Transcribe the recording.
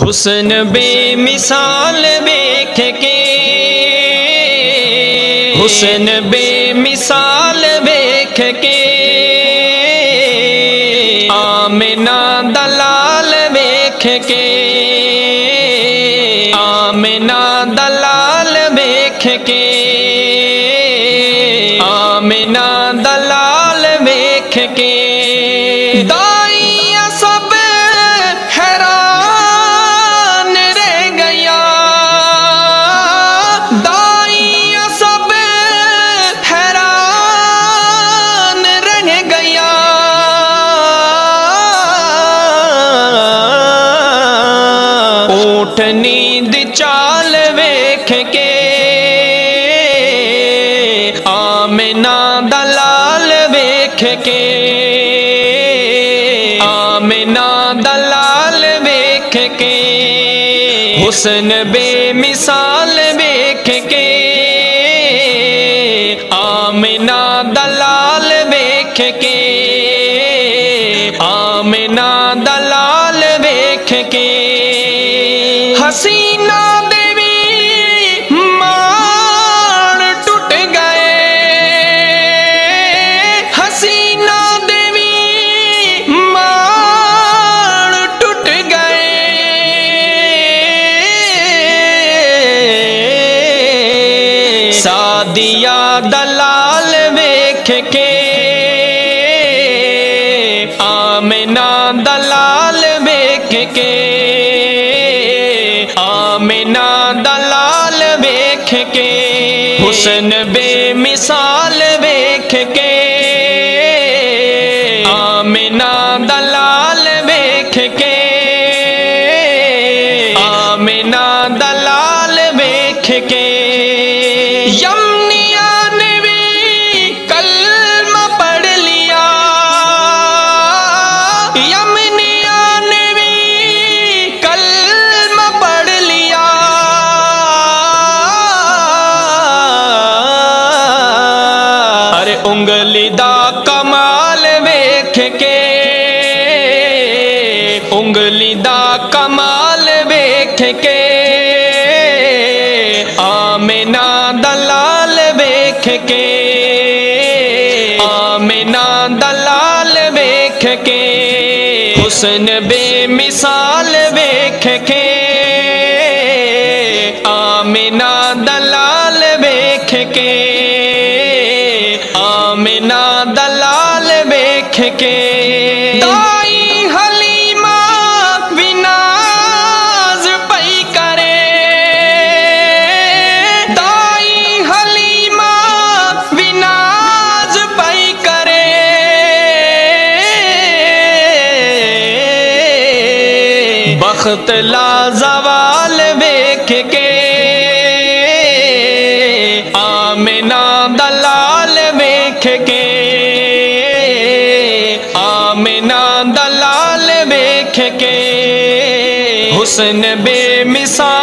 حسن بے مثال ویکھ کے، حسن بے مثال ویکھ کے، آمنہ دلال ویکھ کے، آمنہ دلال ویکھ کے، آمنہ دلال ویکھ کے، دائیاں سب حیران رہ گیا، دائیاں سب حیران رہ گیا، اونٹنی دی چال ویکھ کے، آمنہ دلال ویکھ کے، آمنہ دلال ویکھ کے، حسن بے مثال ویکھ کے، آمنہ دلال ویکھ کے، آمنہ دلال ویکھ کے، حسینہ سعدیہ دلال ویکھ کے، آمنہ دلال ویکھ کے، آمنہ دلال ویکھ کے، حسن بے مثال ویکھ کے، آمنہ دلال ویکھ کے، آمنہ دلال ویکھ کے، یمنیہ نے بھی کلمہ پڑھ لیا، یمنیہ نے بھی کلمہ پڑھ لیا، ارے انگلی دا کمال ویکھ کے، انگلی دا کمال ویکھ کے، آمنہ دلال ویکھ کے، آمنہ دلال ویکھ کے، حسن بے مثال ویکھ کے، آمنہ دلال ویکھ کے، آمنہ دلال ویکھ کے، دائی حلیمہ بھی ناز پئی کرے، دائی حلیمہ بھی ناز پئی کرے، بخت لازوال ویکھ کے، آمنہ دلال ویکھ کے، آمنہ دلال ویکھ کے، حسن بے مثال